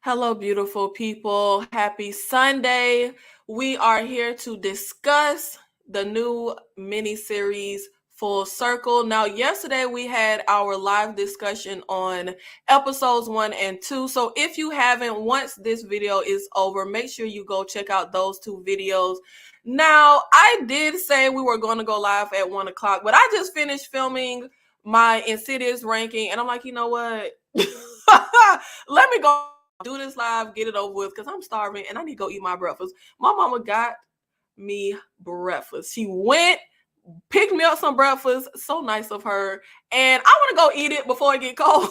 Hello, beautiful people. Happy Sunday. We are here to discuss the new mini-series Full Circle. Now, yesterday we had our live discussion on episodes 1 and 2. So if you haven't, once this video is over, make sure you go check out those two videos. Now, I did say we were going to go live at 1 o'clock, but I just finished filming my Insidious ranking, and I'm like, you know what? Let me go do this live, get it over with, because I'm starving and I need to go eat my breakfast. My mama got me breakfast. She went, picked me up some breakfast. So nice of her. And I want to go eat it before it get cold.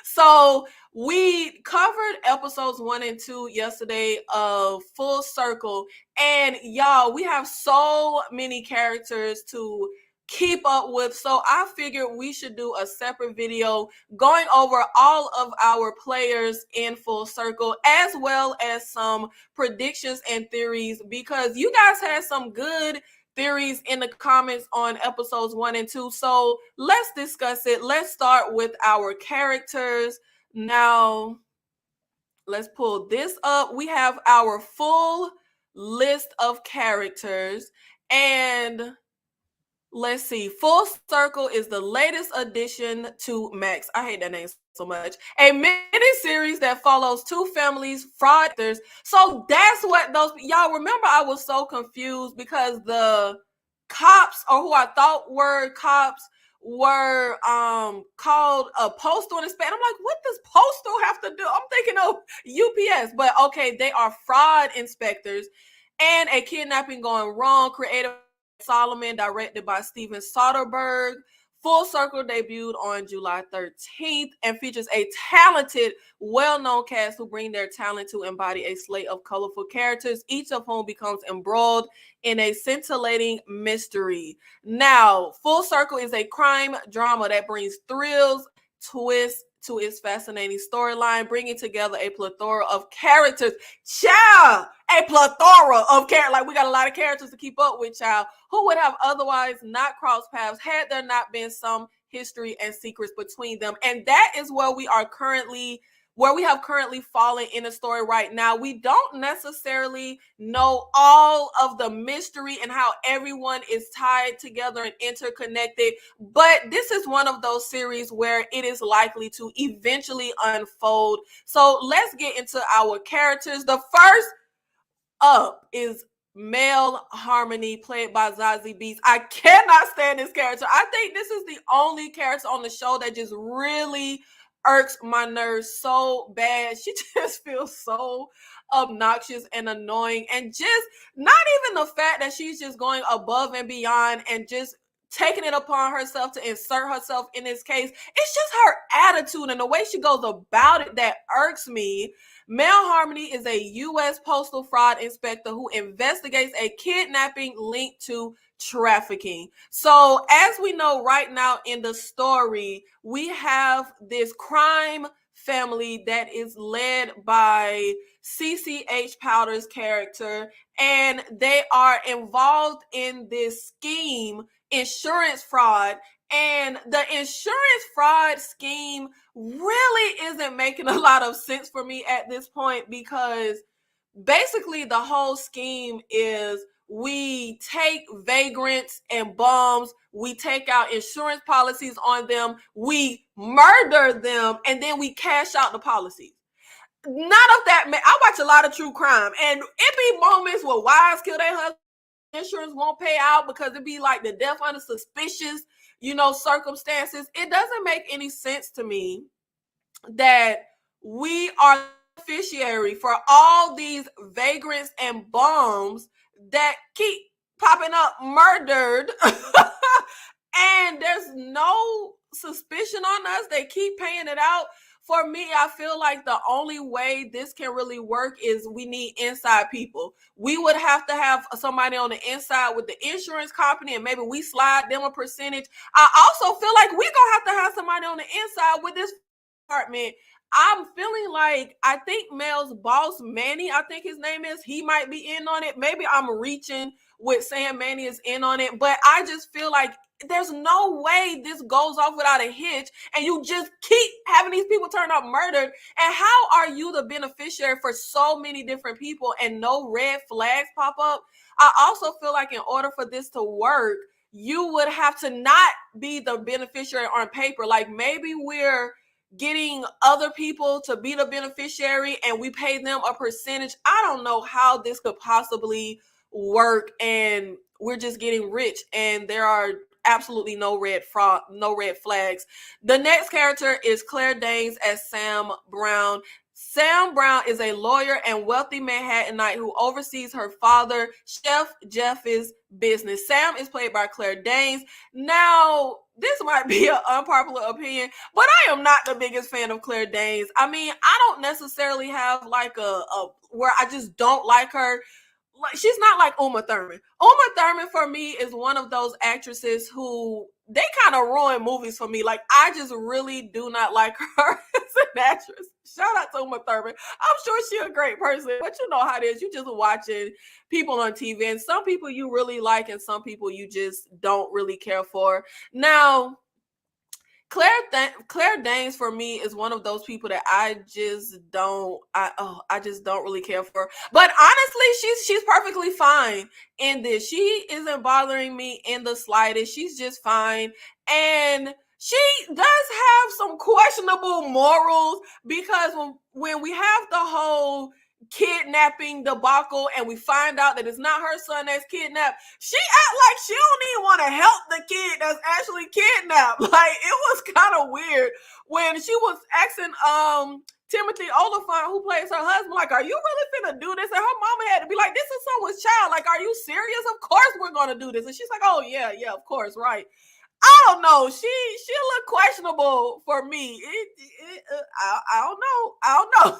So we covered episodes 1 and 2 yesterday of Full Circle. And y'all, we have so many characters to keep up with. So I figured we should do a separate video going over all of our players in Full Circle, as well as some predictions and theories, because you guys had some good theories in the comments on episodes 1 and 2. So let's discuss it. Let's start with our characters. Now, let's pull this up. We have our full list of characters, and let's see. Full Circle is the latest addition to Max. I hate that name so much. A mini-series that follows two families, fraudsters. So that's what those, y'all remember I was so confused because the cops, or who I thought were cops, were called a postal inspector. I'm like, what does postal have to do? I'm thinking of UPS, but okay, they are fraud inspectors. And a kidnapping going wrong, created Solomon, directed by Steven Soderbergh. Full Circle debuted on July 13th and features a talented, well-known cast who bring their talent to embody a slate of colorful characters, each of whom becomes embroiled in a scintillating mystery. Now, Full Circle is a crime drama that brings thrills, twists to its fascinating storyline, bringing together a plethora of characters. Child, a plethora of characters. Like, we got a lot of characters to keep up with, child, who would have otherwise not crossed paths had there not been some history and secrets between them. And that is where we have currently fallen in the story right now. We don't necessarily know all of the mystery and how everyone is tied together and interconnected, but this is one of those series where it is likely to eventually unfold. So let's get into our characters. The first up is Mel Harmony, played by Zazie Beetz. I cannot stand this character. I think this is the only character on the show that just really irks my nerves so bad. She just feels so obnoxious and annoying, and just not even the fact that she's just going above and beyond and just taking it upon herself to insert herself in this case. It's just her attitude and the way she goes about it that irks me. Mel Harmony is a U.S. postal fraud inspector who investigates a kidnapping linked to trafficking. So, as we know right now in the story, we have this crime family that is led by CCH Powder's character, and they are involved in this scheme, insurance fraud. And the insurance fraud scheme really isn't making a lot of sense for me at this point, because basically the whole scheme is we take vagrants and bums, we take out insurance policies on them, we murder them, and then we cash out the policies. None of that. I watch a lot of true crime, and it be moments where wives kill their husbands, insurance won't pay out because it be like the death under suspicious, circumstances. It doesn't make any sense to me that we are the beneficiary for all these vagrants and bums that keep popping up murdered and there's no suspicion on us. They keep paying it out. For me, I feel like the only way this can really work is we need inside people. We would have to have somebody on the inside with the insurance company, and maybe we slide them a percentage. I also feel like we're going to have somebody on the inside with this department. I'm feeling like, I think Mel's boss, Manny, I think his name is, he might be in on it. Maybe I'm reaching with saying Manny is in on it, but I just feel like there's no way this goes off without a hitch, and you just keep having these people turn up murdered. And how are you the beneficiary for so many different people and no red flags pop up? I also feel like in order for this to work, you would have to not be the beneficiary on paper. Like maybe we're getting other people to be the beneficiary and we pay them a percentage. I don't know how this could possibly work, and we're just getting rich and there are absolutely no red flags. The next character is Claire Danes as Sam Brown. Sam Brown is a lawyer and wealthy Manhattanite who oversees her father, Chef Jeff's business. Sam is played by Claire Danes. Now, this might be an unpopular opinion, but I am not the biggest fan of Claire Danes. I mean, I don't necessarily have like a where I just don't like her. Like, she's not like Uma Thurman. Uma Thurman for me is one of those actresses who they kind of ruin movies for me. Like, I just really do not like her as an actress. Shout out to Uma Thurman. I'm sure she's a great person, but you know how it is. You just watching people on TV, and some people you really like and some people you just don't really care for. Now, Claire Danes for me is one of those people that I just don't really care for. But honestly, she's perfectly fine in this. She isn't bothering me in the slightest. She's just fine. And she does have some questionable morals, because when we have the whole kidnapping debacle and we find out that it's not her son that's kidnapped, she act like she don't even want to help the kid that's actually kidnapped. Like, it was kind of weird when she was asking Timothy Olyphant, who plays her husband, like, are you really finna do this? And her mama had to be like, this is someone's child. Like, are you serious? Of course we're gonna do this. And she's like, oh yeah, of course, right. I don't know. She looked questionable for me. I don't know.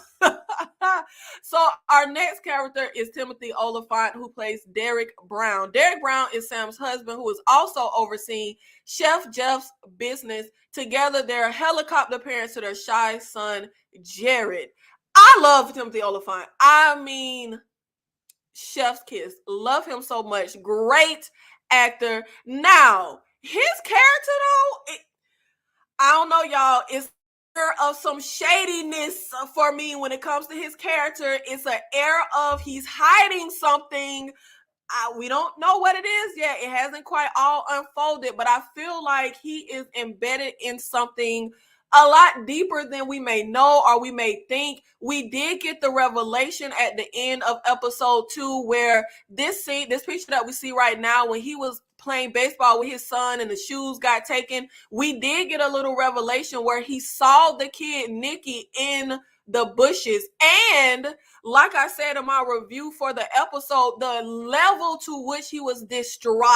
So our next character is Timothy Olyphant, who plays Derek Brown. Derek Brown is Sam's husband, who is also overseeing Chef Jeff's business. Together, they're helicopter parents to their shy son, Jared. I love Timothy Olyphant. I mean, chef's kiss. Love him so much. Great actor. Now, his character though, I don't know, y'all. It's of some shadiness for me when it comes to his character. It's an air of he's hiding something. We don't know what it is yet. It hasn't quite all unfolded, but I feel like he is embedded in something a lot deeper than we may know or we may think. We did get the revelation at the end of episode 2 where this picture that we see right now, when he was playing baseball with his son and the shoes got taken, we did get a little revelation where he saw the kid Nikki in the bushes. And like I said in my review for the episode, the level to which he was distraught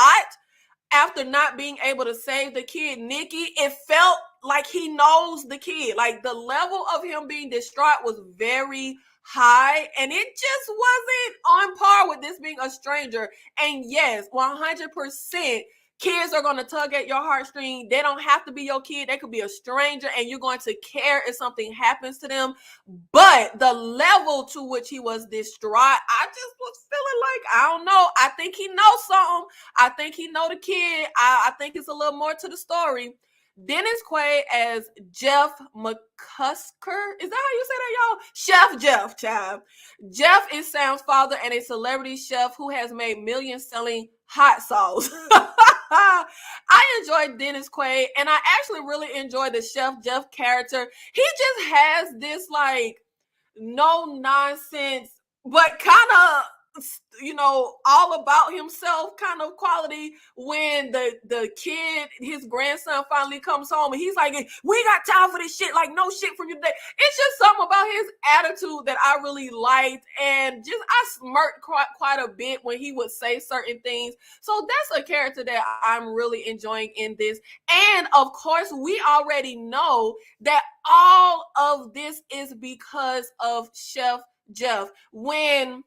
after not being able to save the kid Nikki, it felt like he knows the kid. Like, the level of him being distraught was very high, and it just wasn't on par with this being a stranger. And yes, 100%, kids are going to tug at your heartstring. They don't have to be your kid. They could be a stranger, and you're going to care if something happens to them. But the level to which he was distraught, I just was feeling like, I don't know. I think he knows something. I think he know the kid. I think it's a little more to the story. Dennis Quaid as Jeff McCusker. Is that how you say that, y'all? Chef Jeff, child. Jeff is Sam's father and a celebrity chef who has made millions selling hot sauce. I enjoyed Dennis Quaid, and I actually really enjoyed the Chef Jeff character. He just has this, like, no nonsense, but kind of, you know, all about himself kind of quality when the kid, his grandson, finally comes home and he's like, we got time for this shit, like, no shit from your day. It's just something about his attitude that I really liked, and just I smirked quite a bit when he would say certain things. So that's a character that I'm really enjoying in this. And of course, we already know that all of this is because of Chef Jeff. When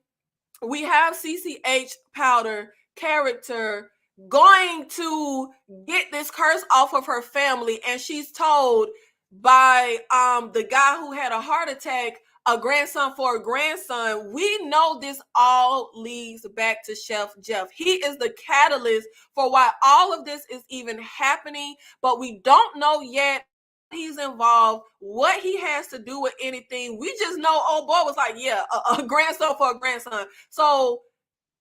we have CCH Powder character going to get this curse off of her family, and she's told by the guy who had a heart attack, a grandson for a grandson. We know this all leads back to Chef Jeff. He is the catalyst for why all of this is even happening, but we don't know yet he's involved, what he has to do with anything. We just know old boy was like, yeah, a grandson for a grandson. So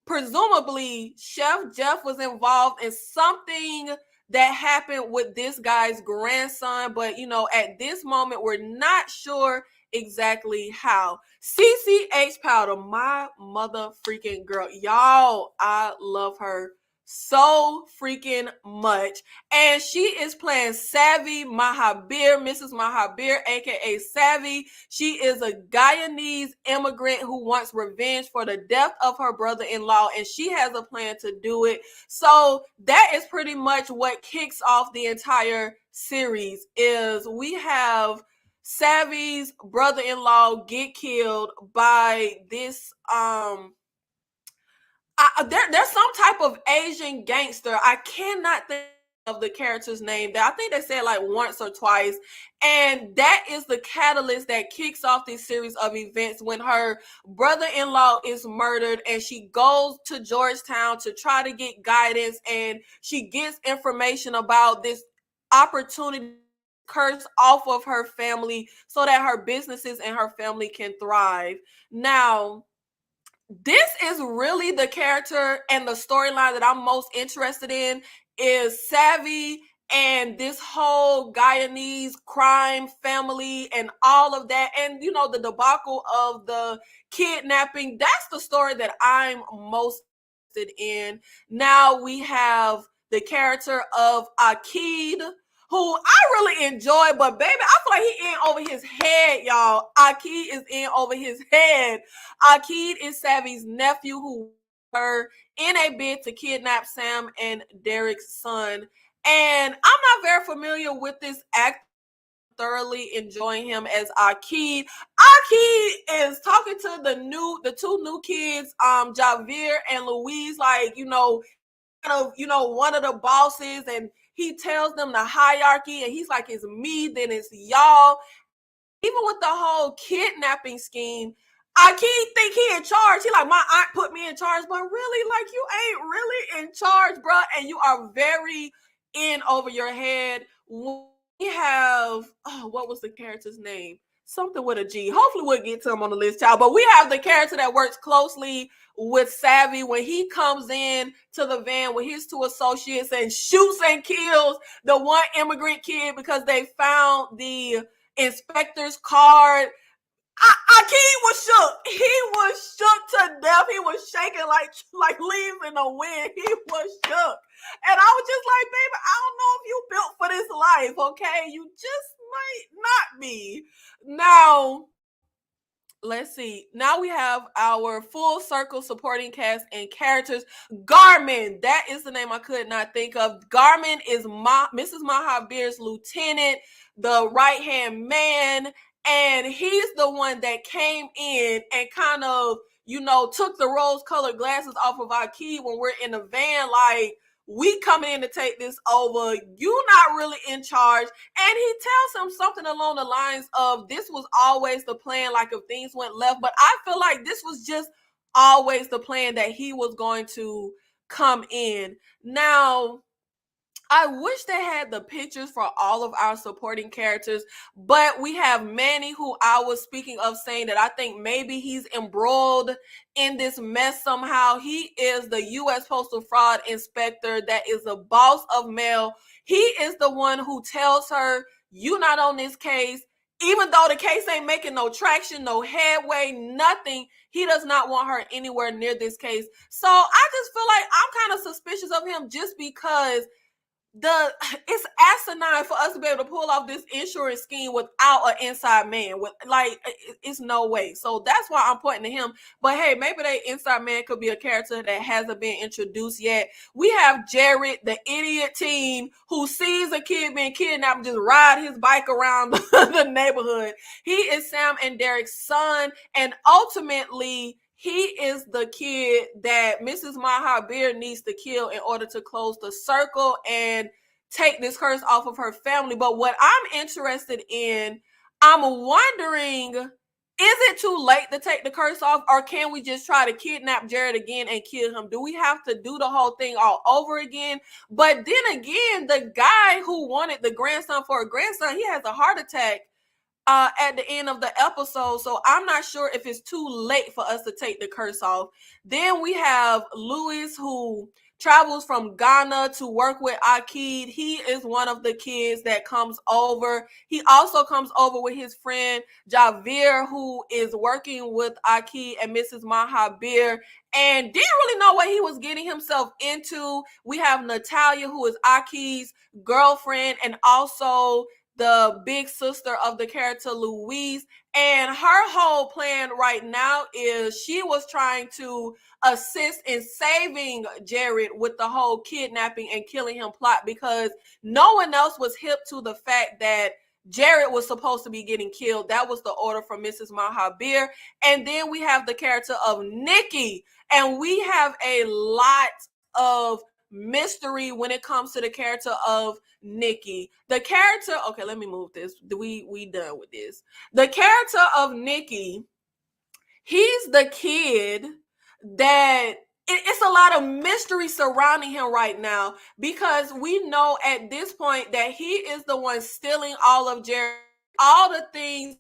presumably Chef Jeff was involved in something that happened with this guy's grandson, but at this moment we're not sure exactly how. CCH Powder, my mother freaking girl, y'all, I love her so freaking much, and she is playing Savvy Mahabir, Mrs. Mahabir, aka Savvy. She is a Guyanese immigrant who wants revenge for the death of her brother-in-law, and she has a plan to do it. So that is pretty much what kicks off the entire series. Is we have Savvy's brother-in-law get killed by this there's some type of Asian gangster. I cannot think of the character's name. That I think they said like once or twice, and that is the catalyst that kicks off this series of events when her brother-in-law is murdered, and she goes to Georgetown to try to get guidance, and she gets information about this opportunity curse off of her family so that her businesses and her family can thrive. Now, this is really the character and the storyline that I'm most interested in, is Savvy and this whole Guyanese crime family and all of that, and the debacle of the kidnapping. That's the story that I'm most interested in. Now we have the character of Akid, who I really enjoy, but baby, I feel like he in over his head, y'all. Akid is in over his head. Akid is Savvy's nephew who were in a bid to kidnap Sam and Derek's son. And I'm not very familiar with this actor. Thoroughly enjoying him as Akid. Akid is talking to the two new kids, Javier and Louise, like, one of the bosses, and he tells them the hierarchy, and he's like, it's me, then it's y'all. Even with the whole kidnapping scheme, I can't think he in charge. He like, my aunt put me in charge, but really, like, you ain't really in charge, bro. And you are very in over your head. We have, what was the character's name? Something with a G. Hopefully we'll get to him on the list, child. But we have the character that works closely with Savvy when he comes in to the van with his two associates and shoots and kills the one immigrant kid because they found the inspector's card. Akid was shook. He was shook to death. He was shaking like leaves in the wind. He was shook. And I was just like, baby, I don't know if you built for this life, okay? You just might not be. Now, let's see. Now we have our full circle supporting cast and characters. Garmin, that is the name I could not think of. Garmin is Mrs. Mahabir's lieutenant, the right-hand man. And he's the one that came in and kind of, took the rose-colored glasses off of our key when we're in the van. Like, we coming in to take this over. You not really in charge. And he tells him something along the lines of, this was always the plan, like if things went left. But I feel like this was just always the plan, that he was going to come in. Now, I wish they had the pictures for all of our supporting characters, but we have Manny, who I was speaking of, saying that I think maybe he's embroiled in this mess somehow. He is the U.S. Postal Fraud Inspector that is the boss of mail. He is the one who tells her, you not on this case. Even though the case ain't making no traction, no headway, nothing, he does not want her anywhere near this case. So I just feel like I'm kind of suspicious of him, just because it's asinine for us to be able to pull off this insurance scheme without an inside man. It's no way. So that's why I'm pointing to him. But hey, maybe that inside man could be a character that hasn't been introduced yet. We have Jared, the idiot teen who sees a kid being kidnapped and just ride his bike around the neighborhood. He is Sam and Derek's son, and ultimately he is the kid that Mrs. Mahabir needs to kill in order to close the circle and take this curse off of her family. But what I'm interested in, I'm wondering Is it too late to take the curse off, or can we just try to kidnap Jared again and kill him? Do we have to do the whole thing all over again? But then again, the guy who wanted the grandson for a grandson, he has a heart attack at the end of the episode. So I'm not sure if it's too late for us to take the curse off. Then we have Louis, who travels from Ghana to work with Akid. He is one of the kids that comes over. He also comes over with his friend Javier, who is working with Akid and Mrs. Mahabir, and didn't really know what he was getting himself into. We have Natalia, who is Akid's girlfriend and also the big sister of the character Louise. And her whole plan right now is she was trying to assist in saving Jared with the whole kidnapping and killing him plot, because no one else was hip to the fact that Jared was supposed to be getting killed. That was the order from Mrs. Mahabir. And then we have the character of Nikki, and we have a lot of mystery when it comes to the character of Nikki. The character, okay, let me move this. We done with this. The character of Nikki, he's the kid that it's a lot of mystery surrounding him right now, because we know at this point that he is the one stealing all of Jared, all the things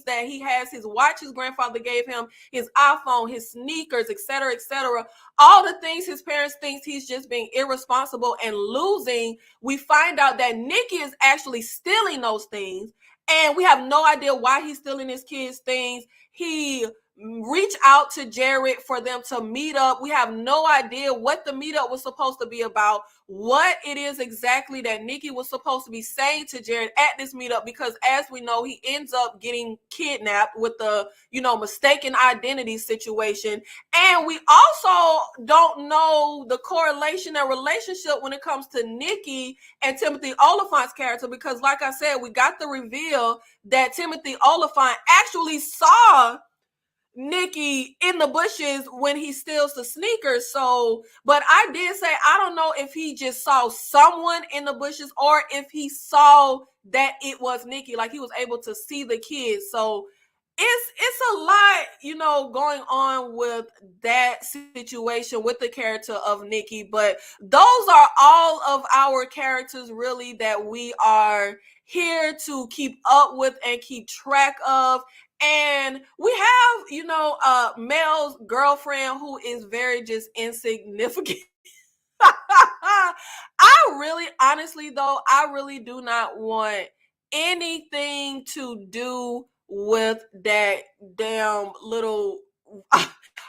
that he has, his watch his grandfather gave him, his iPhone, his sneakers, etc., etc., all the things his parents think he's just being irresponsible and losing. We find out that Nikki is actually stealing those things, and we have no idea why he's stealing his kids' things. He reach out to Jared for them to meet up. We have no idea what the meetup was supposed to be about, what it is exactly that Nikki was supposed to be saying to Jared at this meetup, because as we know, he ends up getting kidnapped with the, mistaken identity situation. And we also don't know the correlation and relationship when it comes to Nikki and Timothy Olyphant's character, because like I said, we got the reveal that Timothy Olyphant actually saw Nikki in the bushes when he steals the sneakers. So, but I did say, I don't know if he just saw someone in the bushes or if he saw that it was Nikki, like he was able to see the kids. So it's a lot, going on with that situation with the character of Nikki. But those are all of our characters really that we are here to keep up with and keep track of. And we have, Mel's girlfriend, who is very just insignificant. Honestly though, I really do not want anything to do with that damn little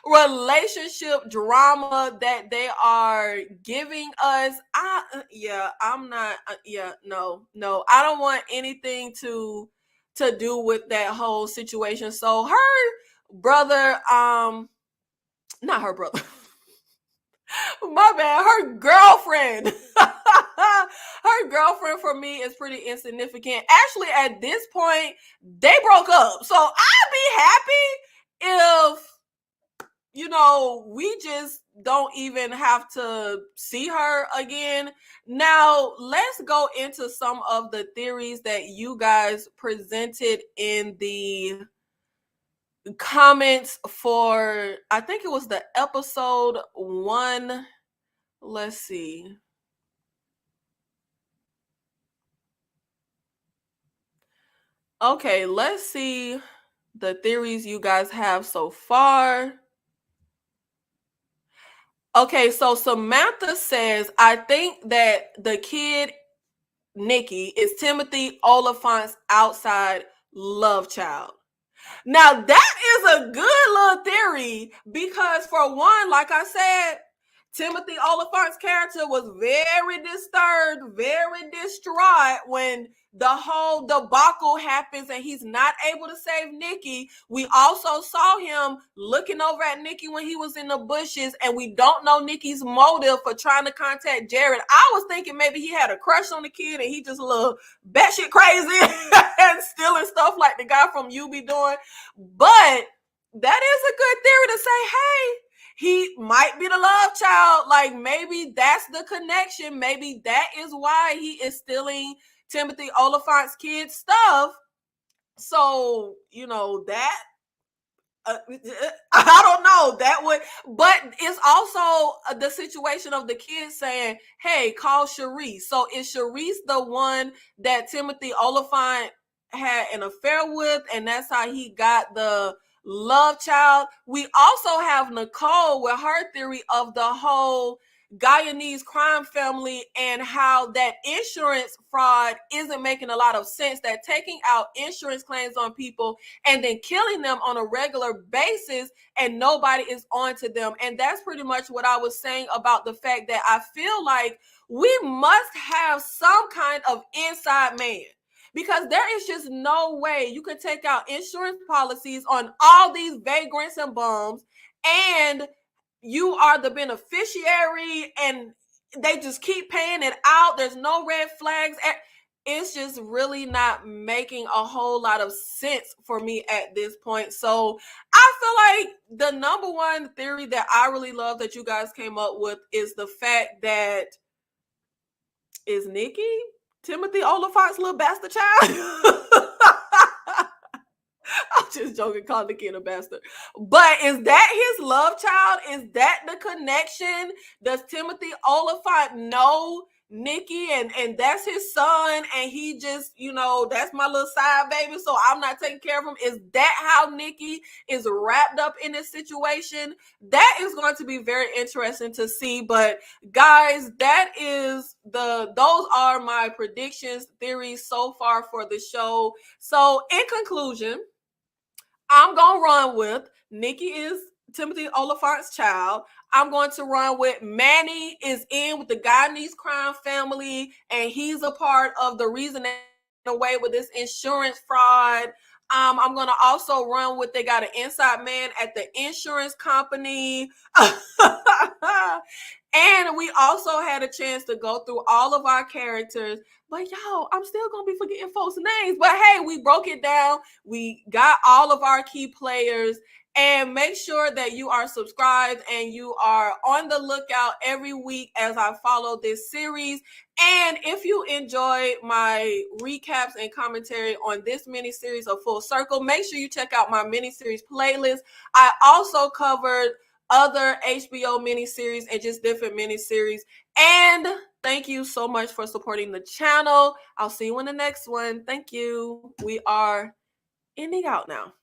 relationship drama that they are giving us. No, I don't want anything to do with that whole situation. So her brother, not her brother. My bad, her girlfriend. Her girlfriend for me is pretty insignificant. Actually, at this point, they broke up. So I'd be happy if, we just don't even have to see her again. Now, let's go into some of the theories that you guys presented in the comments for, I think it was the episode 1. Let's see. Okay, let's see the theories you guys have so far. Okay, so Samantha says, I think that the kid, Nikki, is Timothy Olyphant's outside love child. Now, that is a good little theory, because for one, like I said, Timothy Olyphant's character was very disturbed, very distraught when the whole debacle happens and he's not able to save Nikki. We also saw him looking over at Nikki when he was in the bushes, and we don't know Nikki's motive for trying to contact Jared. I was thinking maybe he had a crush on the kid and he just a little batshit crazy and stealing stuff like the guy from You Be Doing. But that is a good theory to say, hey, he might be the love child. Like, maybe that's the connection. Maybe that is why he is stealing Timothy Olyphant's kid stuff. So, that I don't know that would, but it's also the situation of the kids saying, "Hey, call Sharice." So is Sharice the one that Timothy Oliphant had an affair with, and that's how he got the love child? We also have Nicole with her theory of the whole Guyanese crime family and how that insurance fraud isn't making a lot of sense, that taking out insurance claims on people and then killing them on a regular basis and nobody is on to them. And that's pretty much what I was saying about the fact that I feel like we must have some kind of inside man, because there is just no way you can take out insurance policies on all these vagrants and bums and you are the beneficiary and they just keep paying it out. There's no red flags. It's just really not making a whole lot of sense for me at this point. So I feel like the number one theory that I really love that you guys came up with is the fact that, is Nikki Timothy Oliphant's little bastard child? I'm just joking, calling the kid a bastard. But is that his love child? Is that the connection? Does Timothy Oliphant know Nikki and that's his son and he just, that's my little side baby, so I'm not taking care of him? Is that how Nikki is wrapped up in this situation? That is going to be very interesting to see. But guys, those are my predictions, theories so far for the show. So in conclusion, I'm going to run with Nikki is Timothy Oliphant's child. I'm going to run with Manny is in with the Guyanese crime family, and he's a part of the reason away with this insurance fraud. I'm going to also run with they got an inside man at the insurance company. And we also had a chance to go through all of our characters. But y'all, I'm still going to be forgetting folks' names. But hey, we broke it down. We got all of our key players. And make sure that you are subscribed and you are on the lookout every week as I follow this series. And if you enjoy my recaps and commentary on this miniseries of Full Circle, make sure you check out my miniseries playlist. I also covered other HBO miniseries and just different miniseries. And thank you so much for supporting the channel. I'll see you in the next one. Thank you. We are ending out now.